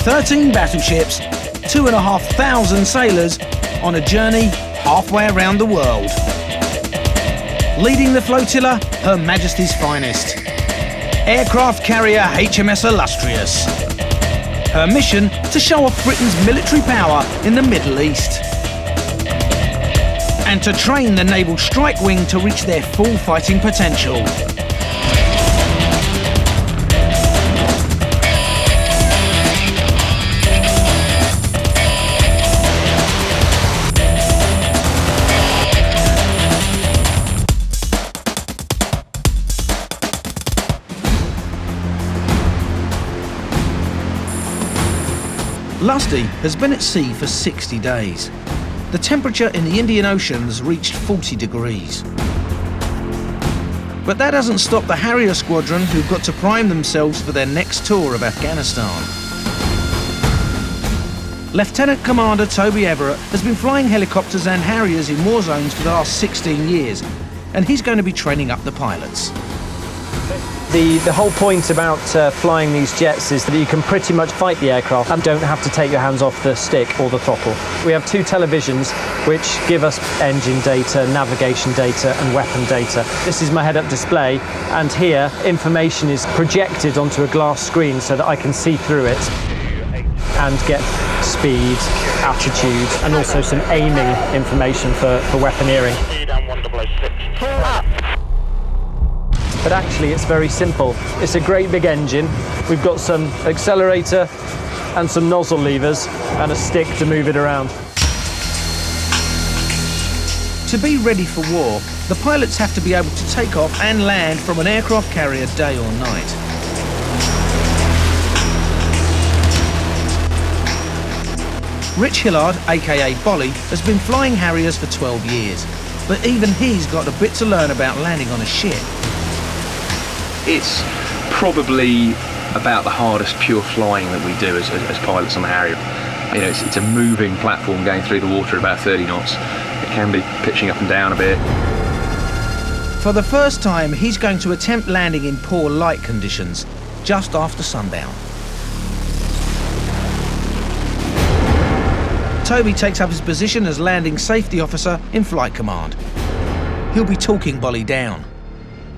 13 battleships, 2,500 sailors on a journey halfway around the world. Leading the flotilla, Her Majesty's finest, aircraft carrier HMS Illustrious. Her mission, to show off Britain's military power in the Middle East. And to train the naval strike wing to reach their full fighting potential. Lusty has been at sea for 60 days. The temperature in the Indian Ocean has reached 40 degrees. But that doesn't stop the Harrier squadron, who've got to prime themselves for their next tour of Afghanistan. Lieutenant Commander Toby Everett has been flying helicopters and Harriers in war zones for the last 16 years, and he's going to be training up the pilots. The whole point about flying these jets is that you can pretty much fight the aircraft and don't have to take your hands off the stick or the throttle. We have two televisions which give us engine data, navigation data and weapon data. This is my head-up display, and here information is projected onto a glass screen so that I can see through it and get speed, attitude and also some aiming information for weaponeering. But actually it's very simple. It's a great big engine. We've got some accelerator and some nozzle levers and a stick to move it around. To be ready for war, the pilots have to be able to take off and land from an aircraft carrier day or night. Rich Hillard, aka Bolly, has been flying Harriers for 12 years, but even he's got a bit to learn about landing on a ship. It's probably about the hardest pure flying that we do as pilots on the Harrier. You know, it's a moving platform going through the water at about 30 knots. It can be pitching up and down a bit. For the first time, he's going to attempt landing in poor light conditions, just after sundown. Toby takes up his position as landing safety officer in Flight Command. He'll be talking Bolly down.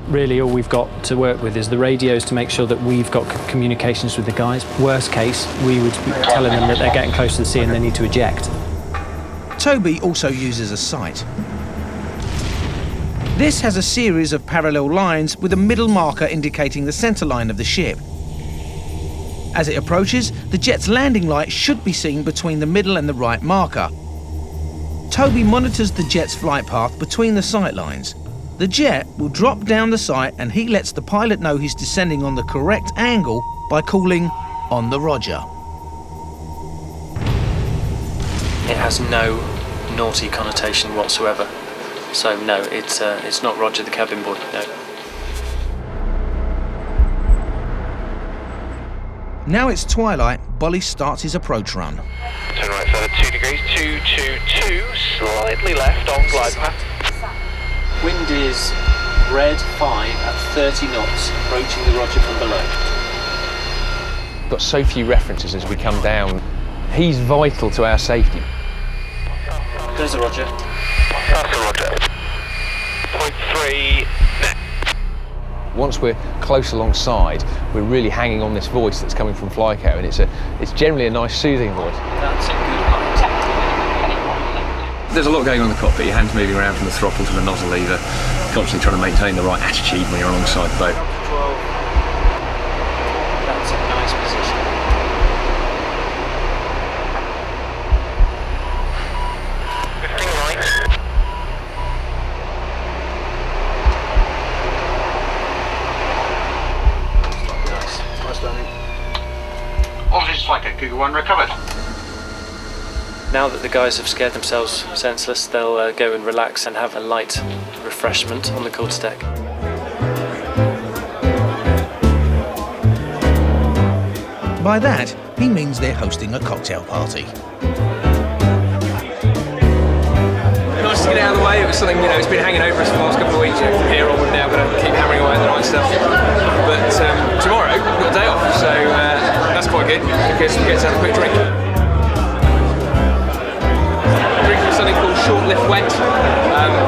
Really all we've got to work with is the radios to make sure that we've got communications with the guys. Worst case, we would be telling them that they're getting close to the sea and they need to eject. Toby also uses a sight. This has a series of parallel lines with a middle marker indicating the centre line of the ship. As it approaches, the jet's landing light should be seen between the middle and the right marker. Toby monitors the jet's flight path between the sight lines. The jet will drop down the sight and he lets the pilot know he's descending on the correct angle by calling on the Roger. It has no naughty connotation whatsoever. So no, it's not Roger the cabin boy, no. Now it's twilight, Bolly starts his approach run. Turn right further 2 degrees, 222, slightly left on glide path. Wind is red 5 at 30 knots, approaching the Roger from below. Got so few references as we come down. He's vital to our safety. There's the Roger. That's the Roger. 0.3 net. Once we're close alongside, we're really hanging on this voice that's coming from Flyco, and it's generally a nice soothing voice. That's a good height. There's a lot going on in the cockpit. Your hands moving around from the throttle to the nozzle lever, constantly trying to maintain the right attitude when you're alongside the boat. That's a nice position. Lifting right. Nice landing. Officers Flight Cougar 1 recovered. Now that the guys have scared themselves senseless, they'll go and relax and have a light refreshment on the quarter deck. By that, he means they're hosting a cocktail party. Nice to get out of the way. It was something, it's been hanging over us for the last couple of weeks. From here on, we're now going to keep hammering away at the night stuff. But tomorrow, we've got a day off, so that's quite good because we get to have a quick drink. Drinking something called short lift wet,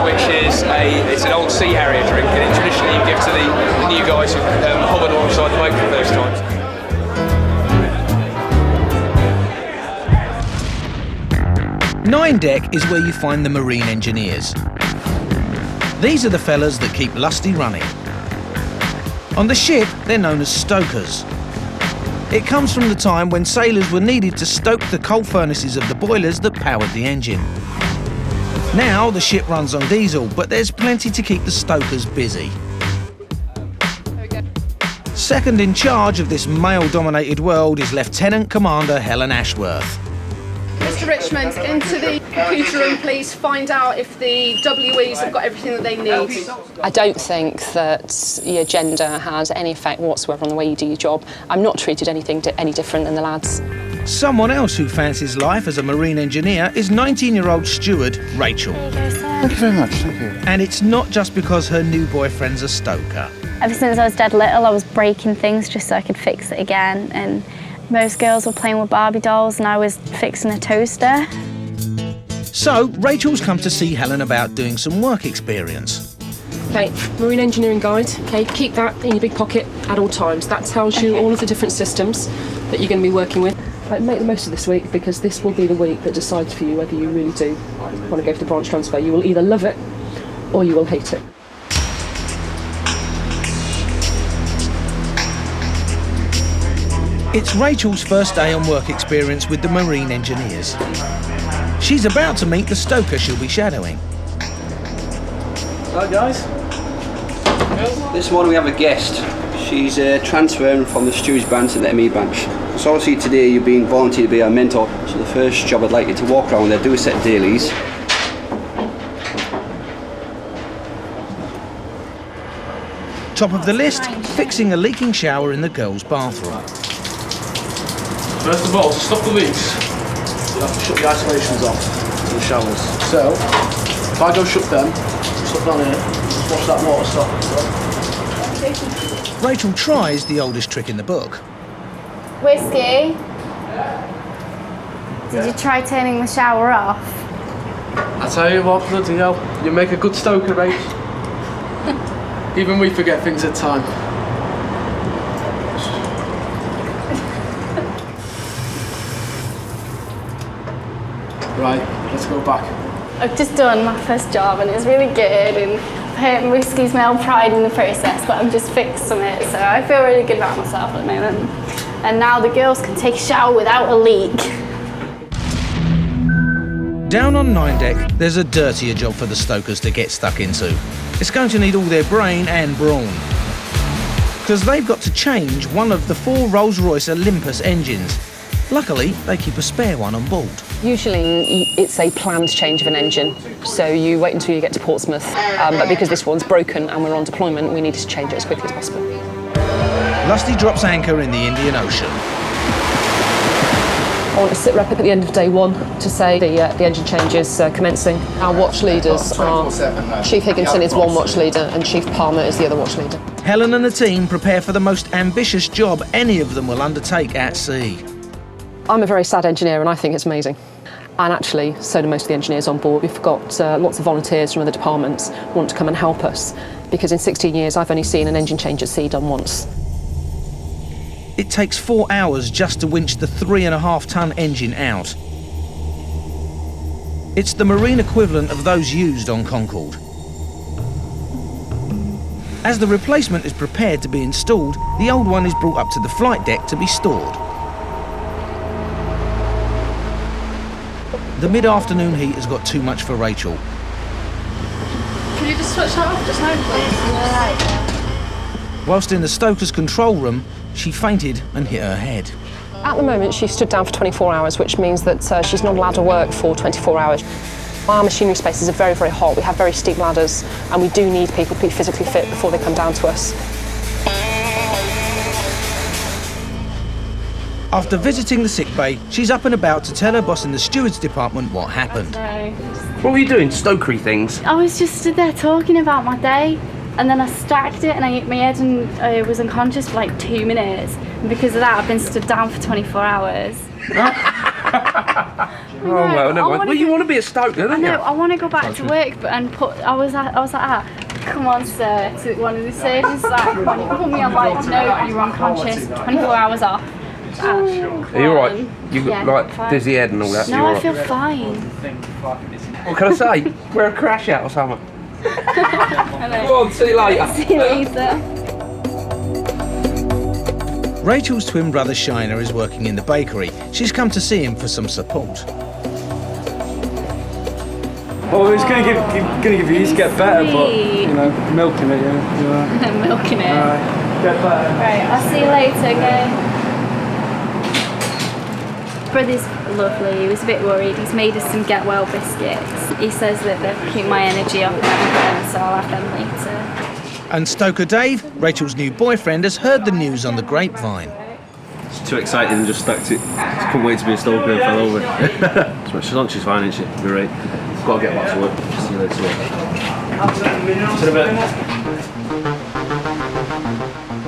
which is it's an old sea Harrier drink, and traditionally you give to the new guys who hovered alongside the boat for the first time. Nine deck is where you find the marine engineers. These are the fellas that keep Lusty running. On the ship, they're known as stokers. It comes from the time when sailors were needed to stoke the coal furnaces of the boilers that powered the engine. Now the ship runs on diesel, but there's plenty to keep the stokers busy. Second in charge of this male-dominated world is Lieutenant Commander Helen Ashworth. Mr. Richmond, into the computer room, please find out if the WEs have got everything that they need. I don't think that your gender has any effect whatsoever on the way you do your job. I'm not treated any different than the lads. Someone else who fancies life as a marine engineer is 19-year-old steward Rachel. Thank you very much, thank you. And it's not just because her new boyfriend's a stoker. Ever since I was dead little, I was breaking things just so I could fix it again. And most girls were playing with Barbie dolls and I was fixing a toaster. So Rachel's come to see Helen about doing some work experience. Okay, Marine Engineering Guide. Okay, keep that in your big pocket at all times. That tells you all of the different systems that you're going to be working with. Make the most of this week because this will be the week that decides for you whether you really do want to go for the branch transfer. You will either love it or you will hate it. It's Rachel's first day on work experience with the marine engineers. She's about to meet the stoker she'll be shadowing. Hi guys. This morning we have a guest. She's transferring from the stewards branch to the ME branch. So obviously today you're being volunteered to be our mentor. So the first job I'd like you to walk around there, do a set of dailies. Top of the list, fixing a leaking shower in the girls' bathroom. First of all, to stop the leaks, you have to shut the isolations off in the showers. So, if I go shut them, stop down here, just watch that water stop. Rachel tries the oldest trick in the book. Whiskey, did you try turning the shower off? I tell you what, bloody hell, you make a good stoker, Rach. Even we forget things at time. Right, let's go back. I've just done my first job and it's really good and I've hurt whiskey's male pride in the process, but I've just fixed some of it, so I feel really good about myself at the moment. And now the girls can take a shower without a leak. Down on 9 deck, there's a dirtier job for the stokers to get stuck into. It's going to need all their brain and brawn. Because they've got to change one of the 4 Rolls-Royce Olympus engines. Luckily, they keep a spare one on board. Usually it's a planned change of an engine, so you wait until you get to Portsmouth, but because this one's broken and we're on deployment, we needed to change it as quickly as possible. Lusty drops anchor in the Indian Ocean. I want to sit rep at the end of day 1 to say the engine change is commencing. Our watch leaders are Chief Higginson is one watch leader and Chief Palmer is the other watch leader. Helen and the team prepare for the most ambitious job any of them will undertake at sea. I'm a very sad engineer and I think it's amazing. And actually, so do most of the engineers on board. We've got lots of volunteers from other departments who want to come and help us because in 16 years I've only seen an engine change at sea done once. It takes 4 hours just to winch the 3.5-ton engine out. It's the marine equivalent of those used on Concorde. As the replacement is prepared to be installed, the old one is brought up to the flight deck to be stored. The mid-afternoon heat has got too much for Rachel. Can you just switch that off just now, please? Whilst in the stoker's control room, she fainted and hit her head. At the moment, she's stood down for 24 hours, which means that she's not allowed to work for 24 hours. Our machinery spaces are very, very hot. We have very steep ladders, and we do need people to be physically fit before they come down to us. After visiting the sick bay, she's up and about to tell her boss in the stewards department what happened. What were you doing? Stokery things? I was just stood there talking about my day and then I stacked it and I hit my head and I was unconscious for like 2 minutes. And because of that, I've been stood down for 24 hours. Oh well, never mind. Well, you want to be a stoker, don't you? I know. I want to go back to work, but I was like, come on, sir, to one of the surgeons, like, come on, you can put me on, like, no, you're unconscious, 24 hours off. Are you alright? You got like dizzy head and all that? No, I feel fine. What can I say? Wear a crash out or something. Go on, see you later. See you later. Rachel's twin brother Shiner is working in the bakery. She's come to see him for some support. Well, it's going to give you, get better, but, you know, milking it, yeah. Milking it. Get better. Right, I'll see you later, okay? Brother's lovely, he was a bit worried. He's made us some get well biscuits. He says that they'll keep my energy up and everything, so I'll have them later. And Stoker Dave, Rachel's new boyfriend, has heard the news on the grapevine. It's too exciting and just stuck to it. Just couldn't wait to be a stoker and fell over. So she's fine, isn't she? You're right. Got to get back to work. See you later. See you in a bit.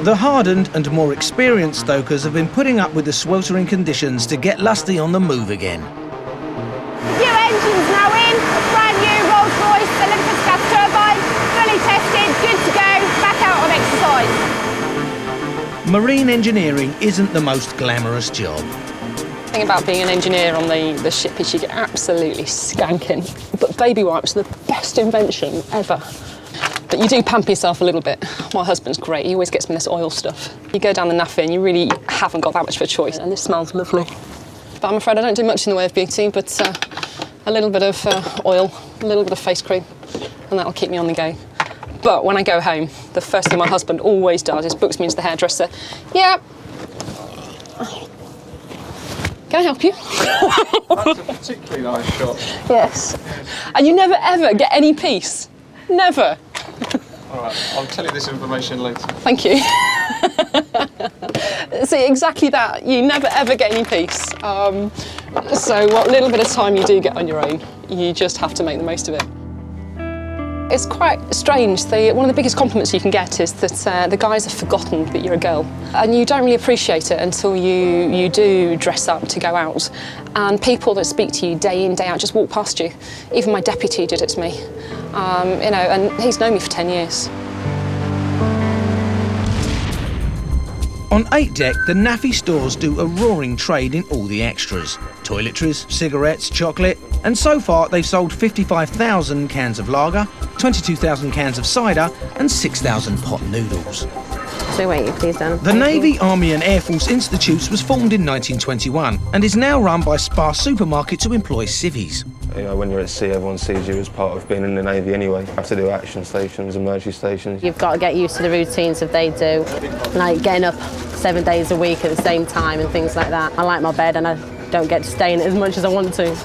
The hardened and more experienced stokers have been putting up with the sweltering conditions to get Lusty on the move again. New engines now in, a brand new Rolls-Royce Olympus gas turbine, fully tested, good to go, back out on exercise. Marine engineering isn't the most glamorous job. The thing about being an engineer on the ship is you get absolutely skanking. But baby wipes are the best invention ever. But you do pamper yourself a little bit. My husband's great, he always gets me this oil stuff. You go down the naffy and you really haven't got that much of a choice, and this smells lovely. But I'm afraid I don't do much in the way of beauty, but a little bit of oil, a little bit of face cream, and that'll keep me on the go. But when I go home, the first thing my husband always does is books me into the hairdresser. Yeah. Can I help you? That's a particularly nice shot. Yes. And you never ever get any peace. Never. All right, I'll tell you this information later. Thank you. See, exactly that. You never ever get any peace. So what little bit of time you do get on your own, you just have to make the most of it. It's quite strange. One of the biggest compliments you can get is that the guys have forgotten that you're a girl. And you don't really appreciate it until you do dress up to go out. And people that speak to you day in, day out just walk past you. Even my deputy did it to me. You know, and he's known me for 10 years. On 8 Deck, the naffy stores do a roaring trade in all the extras. Toiletries, cigarettes, chocolate, and so far they've sold 55,000 cans of lager, 22,000 cans of cider and 6,000 pot noodles. So wait, please, Dan. The Navy, Army and Air Force Institutes was formed in 1921 and is now run by Spar Supermarket to employ civvies. You know, when you're at sea, everyone sees you as part of being in the Navy anyway. You have to do action stations, emergency stations. You've got to get used to the routines that they do, like getting up 7 days a week at the same time and things like that. I like my bed and I don't get to stay in it as much as I want to,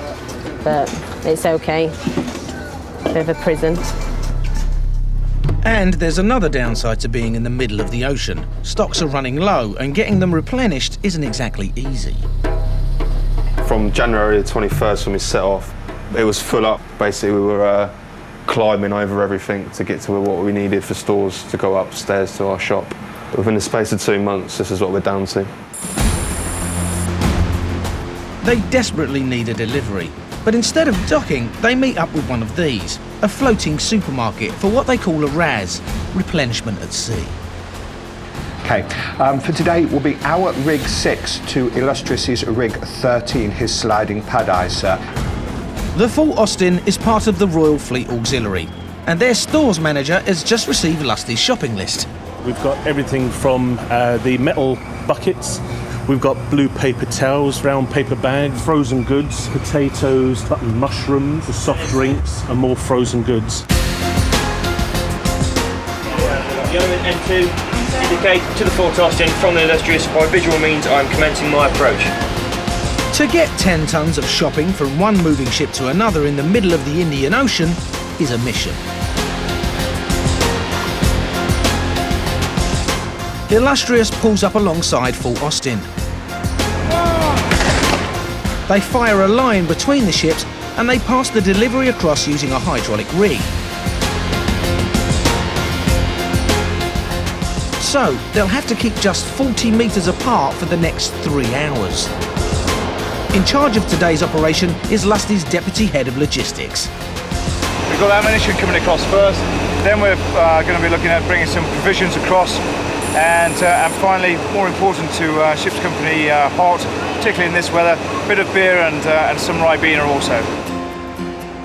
but it's okay. Bit of a prison. And there's another downside to being in the middle of the ocean. Stocks are running low and getting them replenished isn't exactly easy. From January the 21st when we set off, it was full up. Basically, we were climbing over everything to get to what we needed for stores to go upstairs to our shop. Within the space of 2 months, this is what we're down to. They desperately need a delivery, but instead of docking, they meet up with one of these, a floating supermarket for what they call a RAS, Replenishment at Sea. Okay, for today will be our rig 6 to Illustrious's rig 13, his sliding pad icer. The Fort Austin is part of the Royal Fleet Auxiliary, and their stores manager has just received Lusty's shopping list. We've got everything from the metal buckets, we've got blue paper towels, round paper bags, frozen goods, potatoes, mushrooms, soft drinks and more frozen goods. Gentlemen, N2, indicate to the Fort Austin from the Illustrious by visual means I'm commencing my approach. To get 10 tonnes of shopping from one moving ship to another in the middle of the Indian Ocean is a mission. Illustrious pulls up alongside Fort Austin. They fire a line between the ships and they pass the delivery across using a hydraulic rig. So they'll have to keep just 40 metres apart for the next 3 hours. In charge of today's operation is Lusty's Deputy Head of Logistics. We've got ammunition coming across first, then we're going to be looking at bringing some provisions across, and finally, more important to Ship's Company Hart, particularly in this weather, a bit of beer and some Ribena also.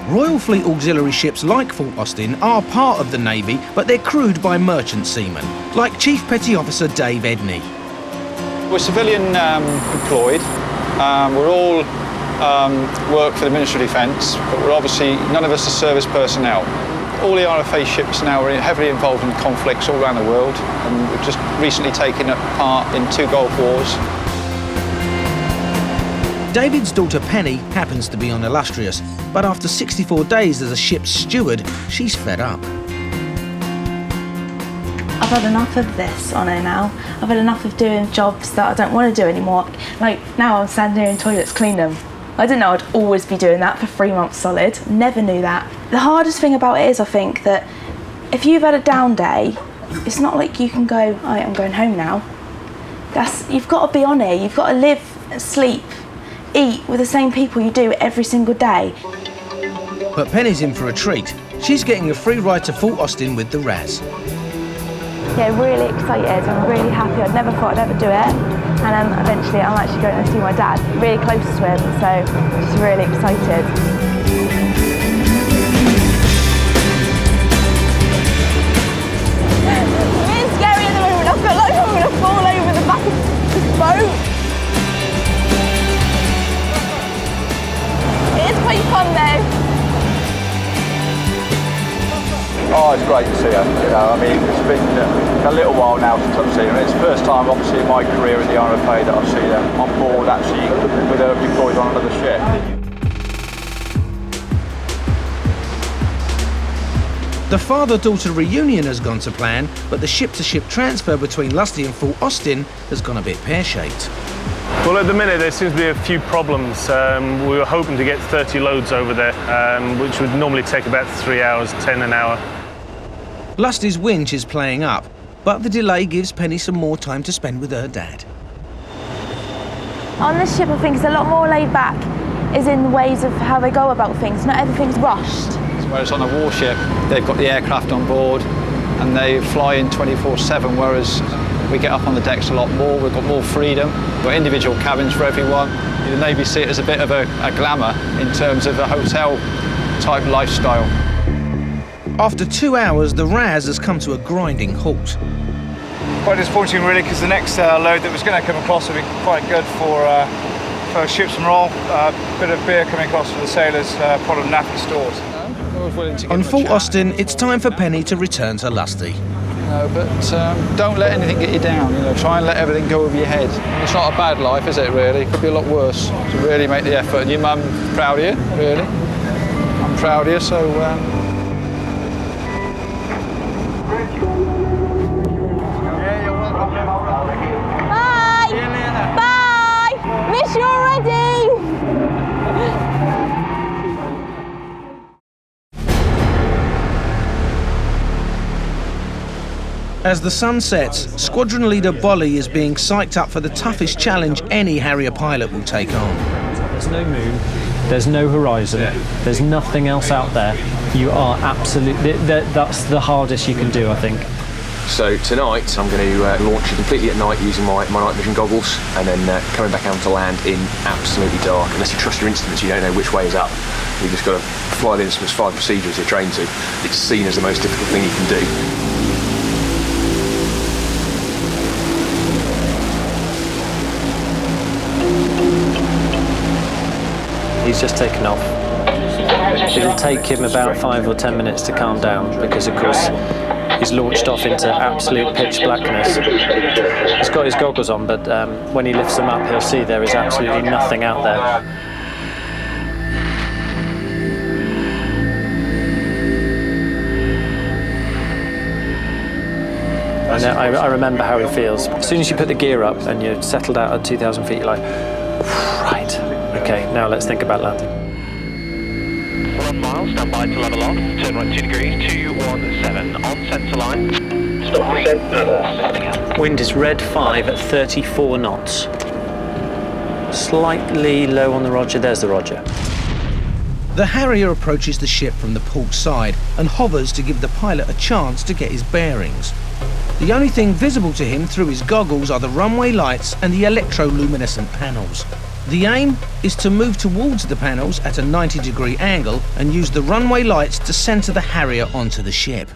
Royal Fleet auxiliary ships like Fort Austin are part of the Navy, but they're crewed by merchant seamen, like Chief Petty Officer Dave Edney. We're civilian employed. We're all work for the Ministry of Defence, but we're obviously, none of us are service personnel. All the RFA ships now are heavily involved in conflicts all around the world, and we've just recently taken part in 2 Gulf Wars. David's daughter Penny happens to be on Illustrious, but after 64 days as a ship's steward, she's fed up. I've had enough of this on her now. I've had enough of doing jobs that I don't want to do anymore. Like, now I'm standing here in toilets cleaning them. I didn't know I'd always be doing that for 3 months solid. Never knew that. The hardest thing about it is, I think, that if you've had a down day, it's not like you can go, oh, I'm going home now. You've got to be on here. You've got to live, sleep, eat with the same people you do every single day. But Penny's in for a treat. She's getting a free ride to Fort Austin with the RAS. Yeah, really excited. I'm really happy. I never thought I'd ever do it. And eventually I'm actually going to see my dad, really close to him, so just really excited. It's really scary at the moment. I feel like I'm going to fall over the back of this boat. It is quite fun though. Oh, it's great to see her. You know, I mean, it's been a little while now since I've seen her. It's the first time, obviously, in my career in the RFA that I've seen her on board, actually, with her deployed on another ship. The father-daughter reunion has gone to plan, but the ship-to-ship transfer between Lusty and Fort Austin has gone a bit pear-shaped. Well, at the minute there seems to be a few problems. We were hoping to get 30 loads over there, which would normally take about 3 hours, 10 an hour. Lusty's winch is playing up, but the delay gives Penny some more time to spend with her dad. On this ship, I think it's a lot more laid back, is in the ways of how they go about things. Not everything's rushed. Whereas on a warship, they've got the aircraft on board and they fly in 24/7, whereas we get up on the decks a lot more. We've got more freedom. We've got individual cabins for everyone. The Navy see it as a bit of a glamour in terms of a hotel type lifestyle. After 2 hours, the RAS has come to a grinding halt. Quite disappointing, really, because the next load that was going to come across would be quite good for ship's morale. A bit of beer coming across for the sailors, pot of nappy stores. On Fort Austin, it's time for Penny to return to Lusty. But don't let anything get you down. You know, try and let everything go over your head. It's not a bad life, is it? Really, it could be a lot worse. To really make the effort. Your mum proud of you, really. I'm proud of you. So. Bye. Bye. Miss you already. As the sun sets, Squadron Leader Bolly is being psyched up for the toughest challenge any Harrier pilot will take on. There's no moon, there's no horizon, there's nothing else out there. You are absolutely, that's the hardest you can do, I think. So tonight I'm going to launch it completely at night using my night vision goggles, and then coming back out to land in absolutely dark. Unless you trust your instruments, you don't know which way is up. You've just got to fly the instruments, follow the procedures you're trained to. It's seen as the most difficult thing you can do. He's just taken off. It'll take him about 5 or 10 minutes to calm down because, of course, he's launched off into absolute pitch blackness. He's got his goggles on, but when he lifts them up, he'll see there is absolutely nothing out there. And I remember how he feels. As soon as you put the gear up and you're settled out at 2,000 feet, you're like, right, okay, now let's think about landing. 1 mile, stand by to level off, turn right 2 degrees, 217, on centre line, Wind is red 5 at 34 knots. Slightly low on the Roger. There's the Roger. The Harrier approaches the ship from the port side and hovers to give the pilot a chance to get his bearings. The only thing visible to him through his goggles are the runway lights and the electroluminescent panels. The aim is to move towards the panels at a 90-degree angle and use the runway lights to centre the Harrier onto the ship.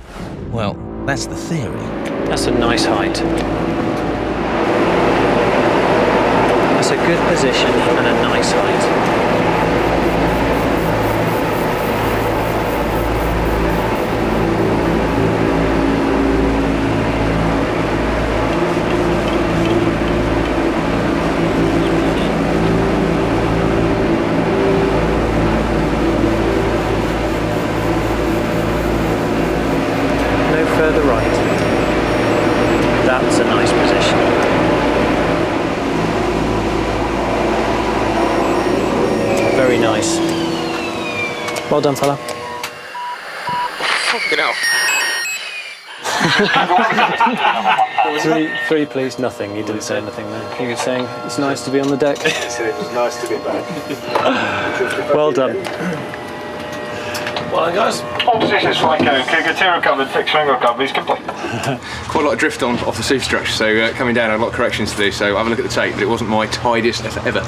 Well, that's the theory. That's a nice height. That's a good position and a nice height. Further right. That's a nice position. Very nice. Well done, fella. Fucking hell. Three, please. Nothing. You didn't say anything there. You were saying it's nice to be on the deck. It was nice to be back. Well done. Well, guys. Opposition's flying code. Material covered, fixed string recovery is complete. Quite a lot of drift on off the superstructure, so coming down I had a lot of corrections to do, so have a look at the tape, but it wasn't my tidiest effort ever.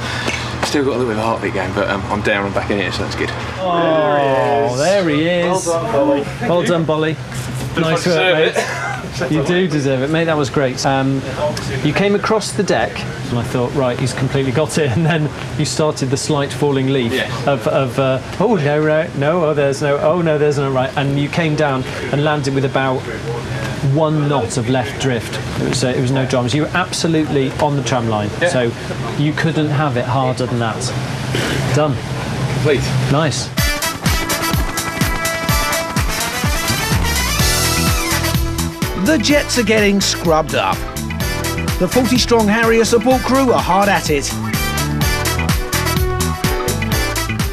Still got a little bit of a heartbeat going, but I'm down and back in here, so that's good. Oh, there he is. Well done, Bolly. Well done, Bolly. Nice work, mate. You do deserve it, mate. That was great. You came across the deck, and I thought, right, he's completely got it. And then you started the slight falling leaf of oh no, right, no, oh there's no, oh no, there's no right, and you came down and landed with about 1 knot of left drift. It was no dramas. You were absolutely on the tram line, so you couldn't have it harder than that. Done. Complete. Nice. The jets are getting scrubbed up. The 40-strong Harrier support crew are hard at it.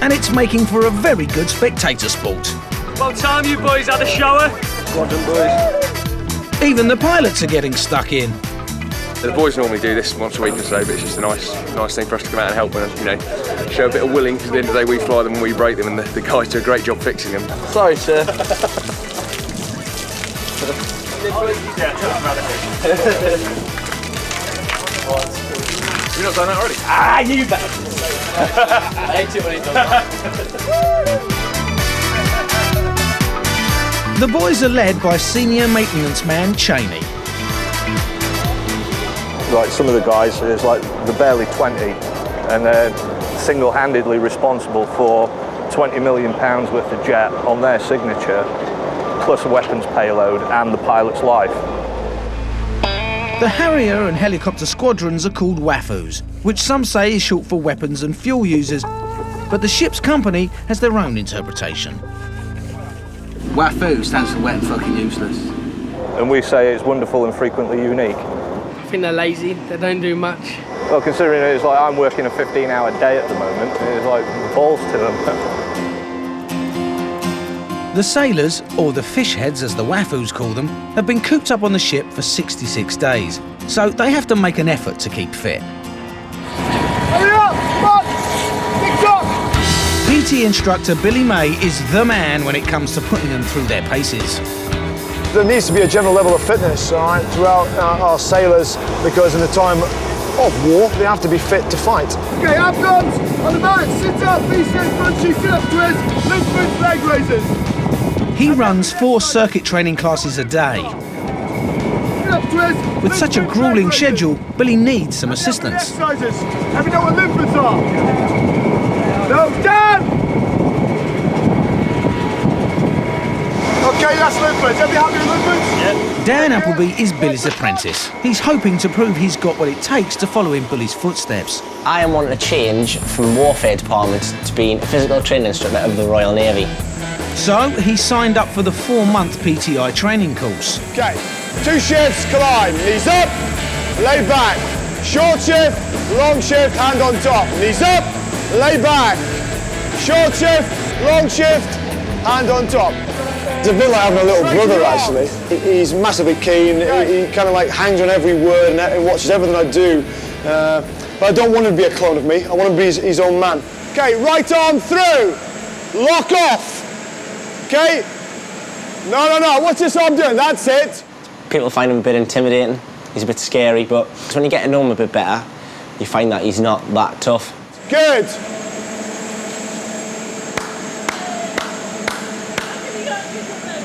And it's making for a very good spectator sport. About time you boys had a shower. Well done, boys. Even the pilots are getting stuck in. The boys normally do this once a week or so, but it's just a nice thing for us to come out and help and, you know, show a bit of willing, because at the end of the day we fly them and we break them, and the guys do a great job fixing them. Sorry, sir. Have you not done that already? Ah, you bet. I hate it when it does that. The boys are led by senior maintenance man Cheney. Like some of the guys, there's like they're barely 20, and they're single-handedly responsible for £20 million worth of jet on their signature, plus a weapons payload and the pilot's life. The Harrier and helicopter squadrons are called WAFUs, which some say is short for weapons and fuel users, but the ship's company has their own interpretation. WAFU stands for wet and fucking useless. And we say it's wonderful and frequently unique. I think they're lazy, they don't do much. Well, considering it's like I'm working a 15-hour day at the moment, it's like balls to them. The sailors, or the fish heads as the WAFUs call them, have been cooped up on the ship for 66 days, so they have to make an effort to keep fit. Hurry up! Come on! Pick up! PT instructor Billy May is the man when it comes to putting them through their paces. There needs to be a general level of fitness, all right, throughout our sailors, because in the time of war, they have to be fit to fight. Okay, Afghans, on the mat, sit up, V-step, crunchy, sit up twist, lift with leg raises. He runs 4 circuit training classes a day. With such a grueling schedule, Billy needs some assistance. Exercises. Have you know what limpers are? No, down! Okay, that's limpers. Have you happy with limpers? Yeah. Dan Appleby is Billy's apprentice. He's hoping to prove he's got what it takes to follow in Billy's footsteps. I am wanting to change from warfare department to being a physical training instructor of the Royal Navy. So he signed up for the 4-month PTI training course. Okay, 2 shifts, climb, knees up, lay back. Short shift, long shift, hand on top. Knees up, lay back. Short shift, long shift, hand on top. It's a bit like having a little brother, actually. He's massively keen, he kind of like hangs on every word and watches everything I do. But I don't want him to be a clone of me, I want him to be his own man. Okay, right arm through, lock off. Okay? No, what's this arm doing? That's it. People find him a bit intimidating, he's a bit scary, but when you get to know him a bit better, you find that he's not that tough. Good.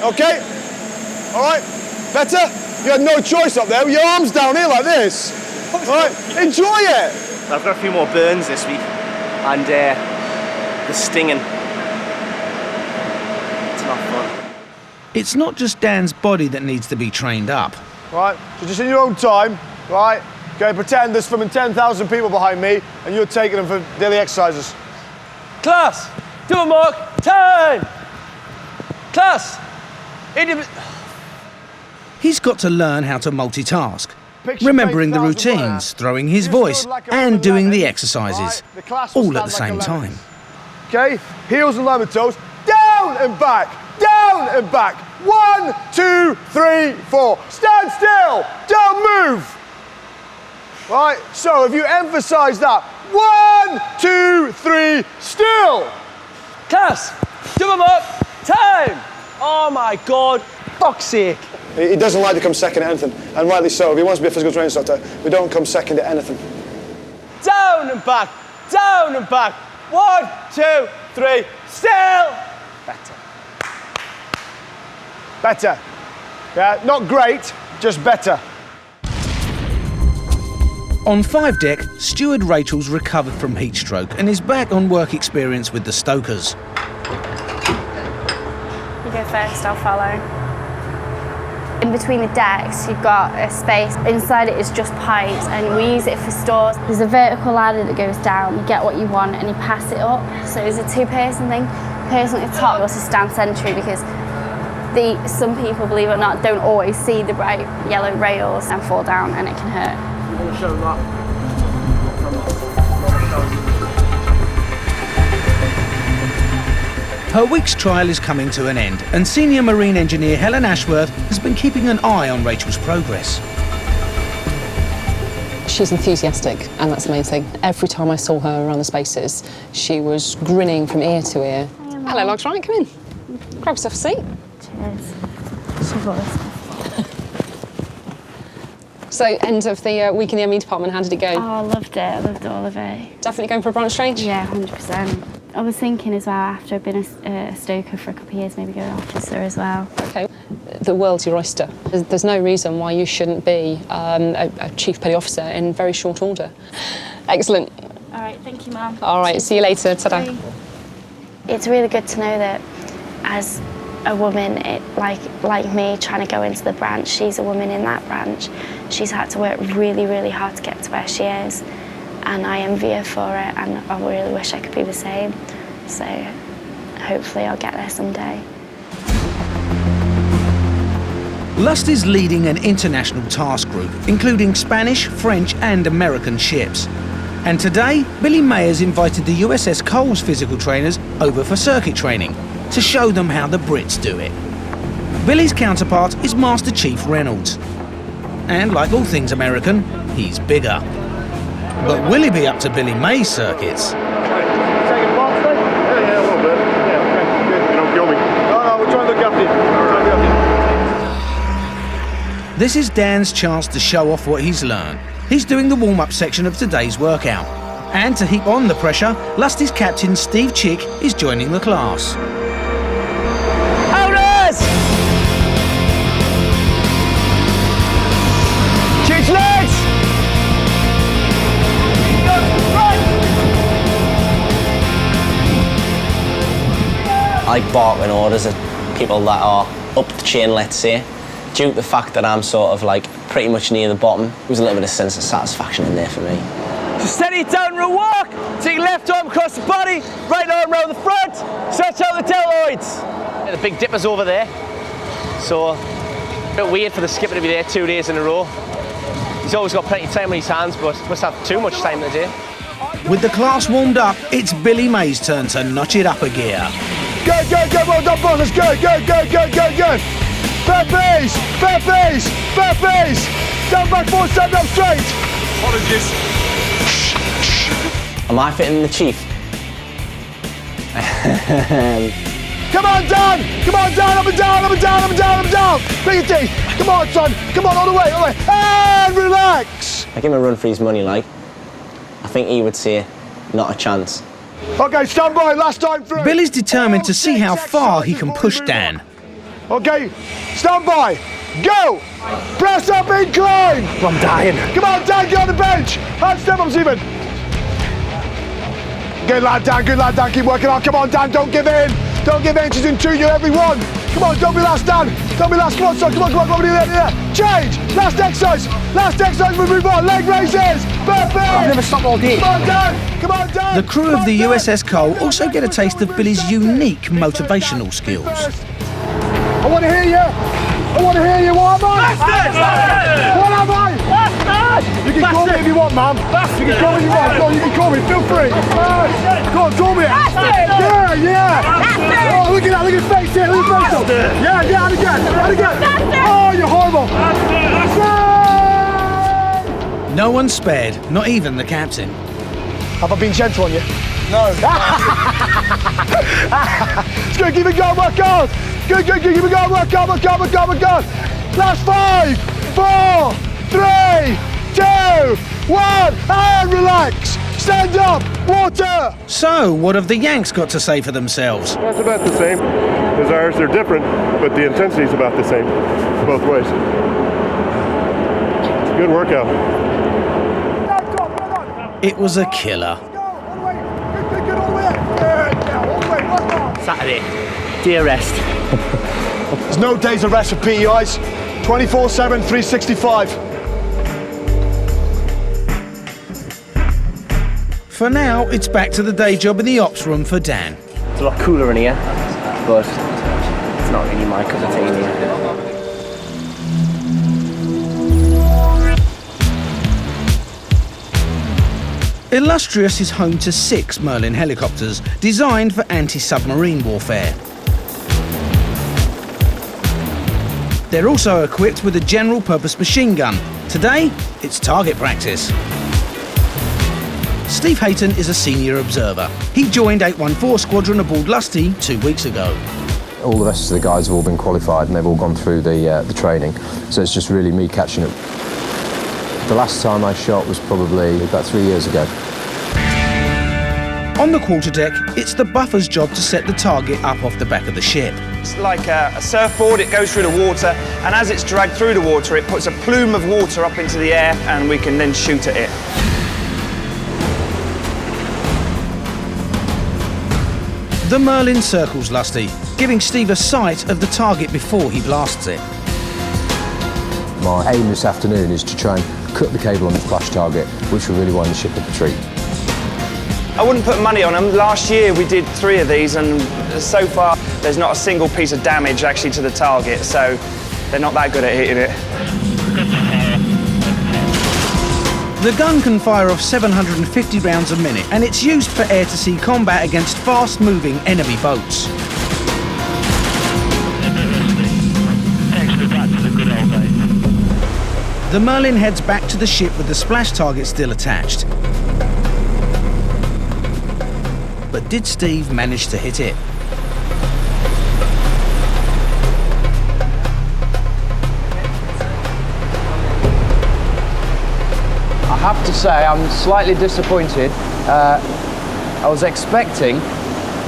Okay, all right, better? You had no choice up there with your arms down here like this. All right, enjoy it. I've got a few more burns this week, and the stinging. It's not fun. It's not just Dan's body that needs to be trained up. Right, so just in your own time, right, okay, pretend there's swimming 10,000 people behind me, and you're taking them for daily exercises. Class, do a mark, time! Class! He's got to learn how to multitask, remembering the routines, throwing his voice, and doing the exercises, all at the same time. Okay, heels and line with toes, down and back, down and back. 1, 2, 3, 4. Stand still, don't move. Right, so if you emphasize that, 1, 2, 3, still. Class, do a mark, time! Oh my God, fuck's sake. He doesn't like to come second at anything, and rightly so. If he wants to be a physical training instructor, we don't come second at anything. Down and back, down and back. 1, 2, 3, still. Better. Better. Yeah, not great, just better. On 5 deck, Steward Rachel's recovered from heat stroke and is back on work experience with the stokers. You go first, I'll follow. In between the decks, you've got a space. Inside it is just pipes, and we use it for stores. There's a vertical ladder that goes down. You get what you want, and you pass it up. So it's a two-person thing. The person at the top also stand sentry because some people, believe it or not, don't always see the bright yellow rails and fall down, and it can hurt. I'm going to show that. Her week's trial is coming to an end, and senior marine engineer Helen Ashworth has been keeping an eye on Rachel's progress. She's enthusiastic, and that's the main thing. Every time I saw her around the spaces, she was grinning from ear to ear. Hello, Logs, right, come in. Grab yourself a seat. Cheers. So, end of the week in the ME department, how did it go? Oh, I loved it. I loved all of it. Definitely going for a branch change? Yeah, 100%. I was thinking as well, after I've been a stoker for a couple of years, maybe go an officer as well. Okay. The world's your oyster. There's no reason why you shouldn't be a chief petty officer in very short order. Excellent. All right, thank you, Mum. All right, see you later. Ta-da. It's really good to know that as a woman, like me, trying to go into the branch, she's a woman in that branch. She's had to work really, really hard to get to where she is. And I envy her for it, and I really wish I could be the same. So hopefully I'll get there someday. Lust is leading an international task group, including Spanish, French and American ships. And today, Billy May has invited the USS Cole's physical trainers over for circuit training to show them how the Brits do it. Billy's counterpart is Master Chief Reynolds. And like all things American, he's bigger. But will he be up to Billy May's circuits? Taking part today? Yeah, a little bit. Yeah, okay, good. You don't kill me. No, we're trying to look after you. This is Dan's chance to show off what he's learned. He's doing the warm-up section of today's workout. And to heap on the pressure, Lusty's captain Steve Chick is joining the class. Outers! Change legs! I bark when orders at people that are up the chain, let's say. Due to the fact that I'm sort of like pretty much near the bottom, there was a little bit of sense of satisfaction in there for me. So steady it down and walk. Take your left arm across the body, right arm around the front. Stretch out the deltoids. Yeah, the big dipper's over there. So, a bit weird for the skipper to be there 2 days in a row. He's always got plenty of time on his hands, but must have too much time in the day. With the class warmed up, it's Billy May's turn to notch it up a gear. Good. Well done, boss. That's good. Good. Fair pace. Down back, forward, stand up straight. Apologies. Am I fitting the chief? Come on, Dan! Up and down! Bring your teeth! Come on, son! Come on, all the way! And relax! I give him a run for his money, like. I think he would say, not a chance. Okay, stand by, last time through! Bill is determined to see how far he can push Dan. Okay, stand by! Go! Press up, incline! I'm dying. Come on, Dan, get on the bench! Hand step ups even! Good lad, Dan, keep working on. Come on, Dan, don't give in! She's in two, you're every one! Come on, don't be last, Dan! Come on, son, come on, there! Change! Last exercise, we move on, leg raises! Perfect! I've never stopped all day. Come on, Dan! The crew of the USS Cole also get a taste of Billy's unique motivational skills. I want to hear you! What am I? What am I? You can call me if you want, ma'am. You can call me if you want. Go on, you can call me, feel free. Go on, call me. Yeah. Oh, look at that, look at his face here, look at his face. Yeah, and again. Oh, you're horrible. No one's spared, not even the captain. Have I been gentle on you? No. It's good, keep it going, work hard. Good, keep it going, work hard. Last 5, 4, 3, 2, 1, and relax. Stand up, water. So, what have the Yanks got to say for themselves? Well, it's about the same as ours. They're different, but the intensity is about the same both ways. It's a good workout. It was a killer. Saturday, day of rest. There's no days of rest for PEIs. 24/7, 365. For now, it's back to the day job in the ops room for Dan. It's a lot cooler in here, but it's not really my cup of tea in here. Illustrious is home to 6 Merlin helicopters designed for anti-submarine warfare. They're also equipped with a general-purpose machine gun. Today, it's target practice. Steve Hayton is a senior observer. He joined 814 Squadron aboard Lusty 2 weeks ago. All the rest of the guys have all been qualified and they've all gone through the training, so it's just really me catching up. The last time I shot was probably about 3 years ago. On the quarterdeck, it's the buffer's job to set the target up off the back of the ship. It's like a surfboard, it goes through the water, and as it's dragged through the water, it puts a plume of water up into the air, and we can then shoot at it. The Merlin circles Lusty, giving Steve a sight of the target before he blasts it. My aim this afternoon is to try and cut the cable on the splash target, which will really wind the ship up a treat. I wouldn't put money on them. Last year we did 3 of these, and so far there's not a single piece of damage actually to the target, so they're not that good at hitting it. The gun can fire off 750 rounds a minute, and it's used for air-to-sea combat against fast-moving enemy boats. The Merlin heads back to the ship with the splash target still attached. But did Steve manage to hit it? I have to say I'm slightly disappointed. I was expecting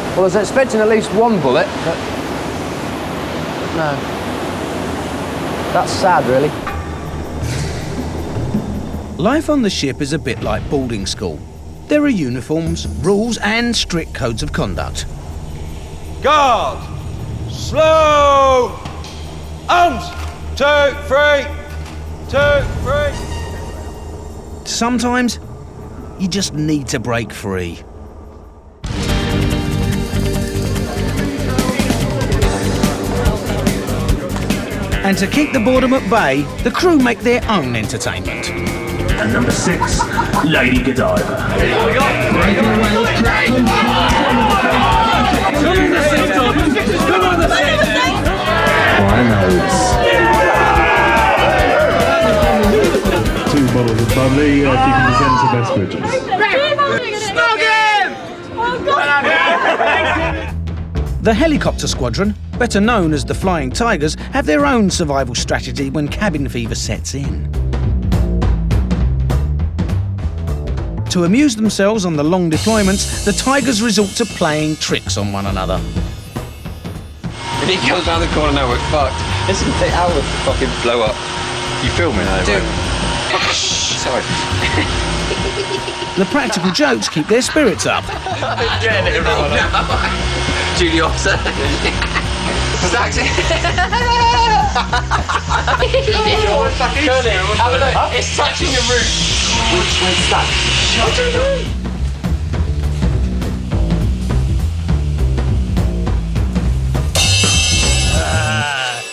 at least one bullet, but no. That's sad, really. Life on the ship is a bit like boarding school. There are uniforms, rules and strict codes of conduct. Guard! Slow! Arms! 2, 3! 2, 3! Sometimes, you just need to break free. And to keep the boredom at bay, the crew make their own entertainment. And number 6, Lady Godiva. British. The helicopter squadron, better known as the Flying Tigers, have their own survival strategy when cabin fever sets in. To amuse themselves on the long deployments, the Tigers resort to playing tricks on one another. If he goes down the corner now, we're fucked. It's going to take hours to fucking blow up. You filming though? Dude. Sorry. The practical jokes keep their spirits up. Julie Officer. Stacks it. Have a look. It's touching the roof. Which one's that? Shut it.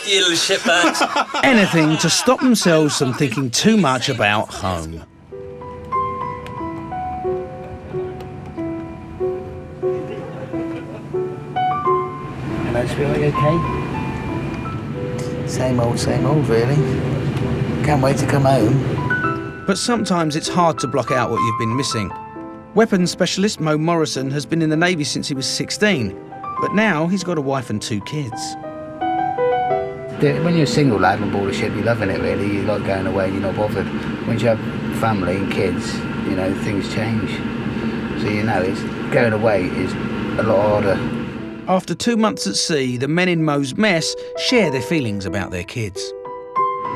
You little shitbags. Anything to stop themselves from thinking too much about home. Hello, sweetheart, you okay? Same old, really. Can't wait to come home. But sometimes it's hard to block out what you've been missing. Weapons specialist Mo Morrison has been in the Navy since he was 16, but now he's got a wife and 2 kids. When you're a single lad on board a ship, you're loving it, really. You like going away, you're not bothered. Once you have family and kids, you know, things change. So, you know, going away is a lot harder. After 2 months at sea, the men in Mo's mess share their feelings about their kids.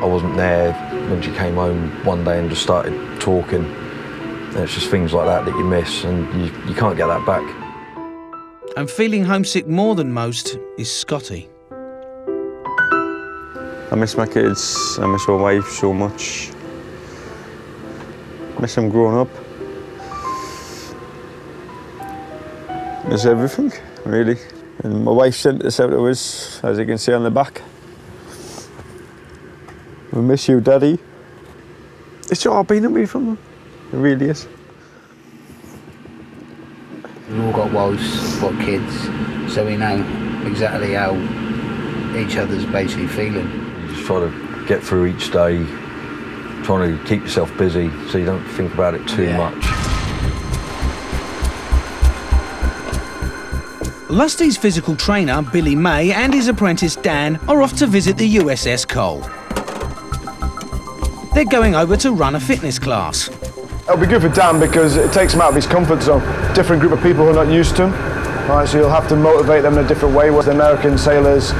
I wasn't there when she came home one day and just started talking. And it's just things like that you miss, and you can't get that back. And feeling homesick more than most is Scotty. I miss my kids, I miss my wife so much. I miss them growing up. I miss everything, really. And my wife sent this out to us, as you can see on the back. We miss you, Daddy. It's all been away from them. It really is. We've all got wives, got kids, so we know exactly how each other's basically feeling. You just try to get through each day, trying to keep yourself busy so you don't think about it too much. Lusty's physical trainer, Billy May, and his apprentice, Dan, are off to visit the USS Cole. They're going over to run a fitness class. It'll be good for Dan because it takes him out of his comfort zone. Different group of people who are not used to him. Right, so you'll have to motivate them in a different way, whereas the American sailors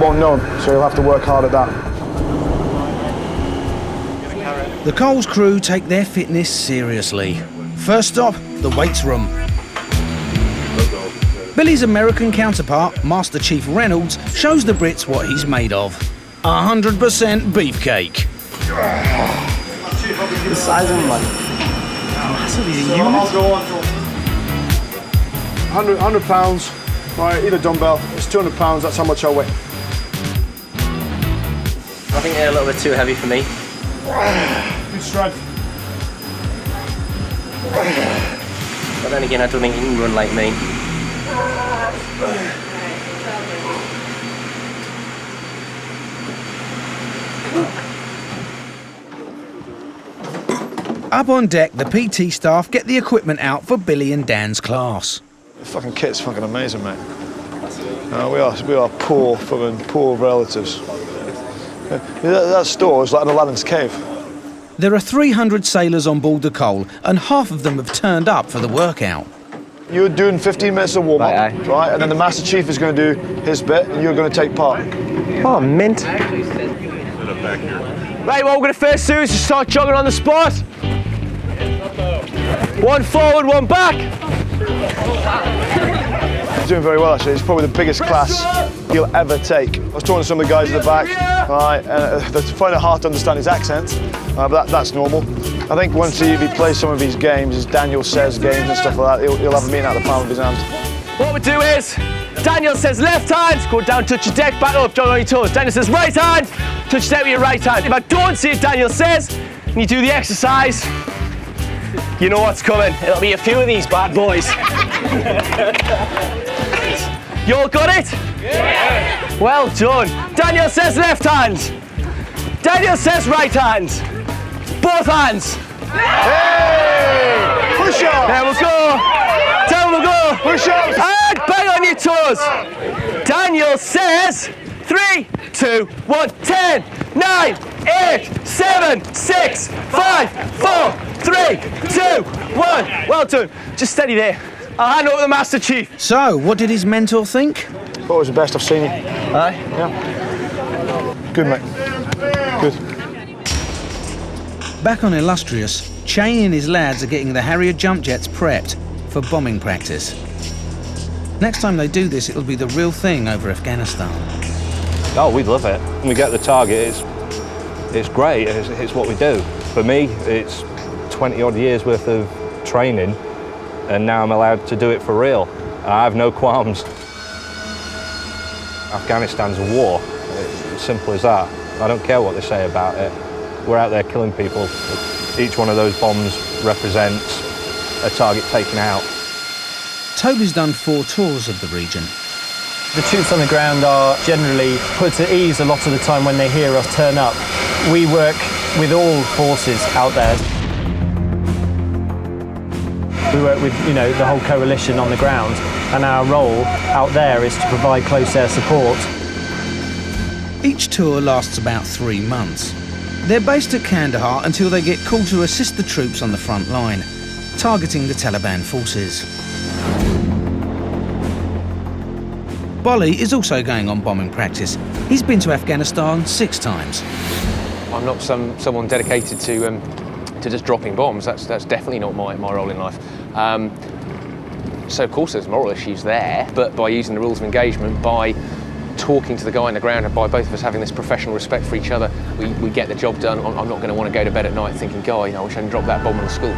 won't know him, so you'll have to work hard at that. The Cole's crew take their fitness seriously. First stop, the weights room. Billy's American counterpart, Master Chief Reynolds, shows the Brits what he's made of. 100% beefcake. The size of them, like, massive, he's a unit. I'll go on to 100 pounds, right, either dumbbell, it's 200 pounds, that's how much I weigh. I think they're a little bit too heavy for me. Good strength. But then again, I don't think he can run like me. Up on deck, the PT staff get the equipment out for Billy and Dan's class. The fucking kit's fucking amazing, mate. We are poor relatives. That store is like an Aladdin's cave. There are 300 sailors on board the Cole, and half of them have turned up for the workout. You're doing 15 minutes of warm-up, right? And then the Master Chief is going to do his bit, and you're going to take part. Oh, mint. Right, what we're going to first do is just start jogging on the spot. One forward, one back. He's doing very well, actually. It's probably the biggest class he'll ever take. I was talking to some of the guys at the back, right, and they find it hard to understand his accent, but that's normal. I think once he plays some of his games, his Daniel Says games and stuff like that, he'll have a meeting out of the palm of his hand. What we do is, Daniel says left hand, go down, touch your deck, back up, jog on your toes. Daniel says right hand, touch your deck with your right hand. If I don't see it, Daniel says, and you do the exercise, you know what's coming. It'll be a few of these bad boys. You all got it? Yeah. Well done. Daniel says left hand. Daniel says right hand. Both hands. Hey! Push-ups. There we go. Down we go. Push-ups. And bang on your toes. Daniel says 3, 2, 1, 10, 9, 8, 7, 6, 5, 4, 3, 2, 1. Well done. Just steady there. I'll hand over the Master Chief. So, what did his mentor think? What was the best I've seen you? Aye? Yeah. Good, mate. Good. Back on Illustrious, Cheney and his lads are getting the Harrier jump jets prepped for bombing practice. Next time they do this, it'll be the real thing over Afghanistan. Oh, we love it. When we get the target, it's great. It's what we do. For me, it's 20 odd years worth of training, and now I'm allowed to do it for real. And I have no qualms. Afghanistan's a war. It's simple as that. I don't care what they say about it. We're out there killing people. Each one of those bombs represents a target taken out. Toby's done 4 tours of the region. The troops on the ground are generally put at ease a lot of the time when they hear us turn up. We work with all forces out there. We work with, the whole coalition on the ground, and our role out there is to provide close air support. Each tour lasts about 3 months. They're based at Kandahar until they get called to assist the troops on the front line, targeting the Taliban forces. Bolly is also going on bombing practice. He's been to Afghanistan 6 times. I'm not someone dedicated to just dropping bombs. That's definitely not my role in life. So of course there's moral issues there, but by using the rules of engagement, by talking to the guy on the ground, and by both of us having this professional respect for each other, we get the job done. I'm not going to want to go to bed at night thinking, God, I wish I hadn't dropped that bomb on the school.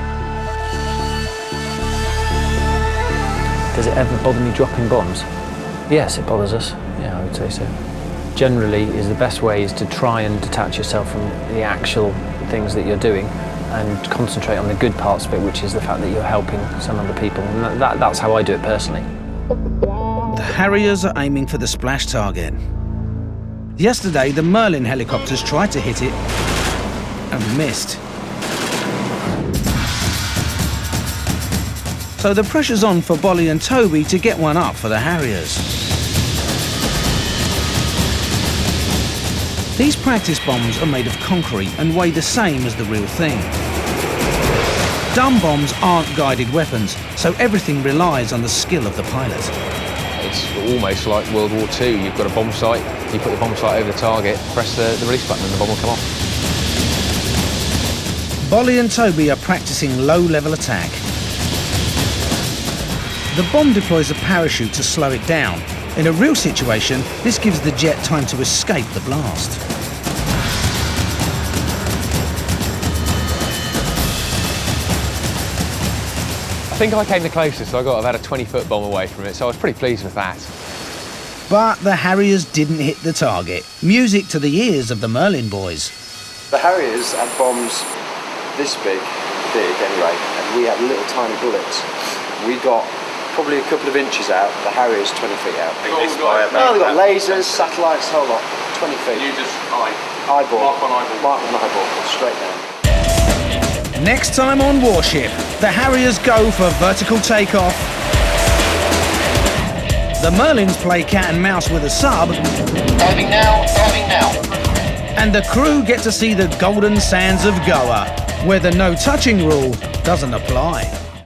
Does it ever bother me dropping bombs? Yes, it bothers us. Yeah, I would say so. Generally, the best way is to try and detach yourself from the actual things that you're doing and concentrate on the good parts of it, which is the fact that you're helping some other people. And that's how I do it personally. The Harriers are aiming for the splash target. Yesterday, the Merlin helicopters tried to hit it and missed. So the pressure's on for Bolly and Toby to get one up for the Harriers. These practice bombs are made of concrete and weigh the same as the real thing. Dumb bombs aren't guided weapons, so everything relies on the skill of the pilot. It's almost like World War II. You've got a bomb sight, you put the bomb sight over the target, press the release button and the bomb will come off. Bolly and Toby are practicing low-level attack. The bomb deploys a parachute to slow it down. In a real situation, this gives the jet time to escape the blast. I think I came the closest. I got about a 20-foot bomb away from it, so I was pretty pleased with that. But the Harriers didn't hit the target. Music to the ears of the Merlin boys. The Harriers had bombs this big anyway, and we had little tiny bullets. We got probably a couple of inches out, the Harriers 20 feet out. They've got lasers, satellites, whole lot, 20 feet. You just eyeball, mark on eyeball, straight down. Next time on Warship, the Harriers go for vertical takeoff. The Merlins play cat and mouse with a sub. Diving now, diving now. And the crew get to see the golden sands of Goa, where the no touching rule doesn't apply.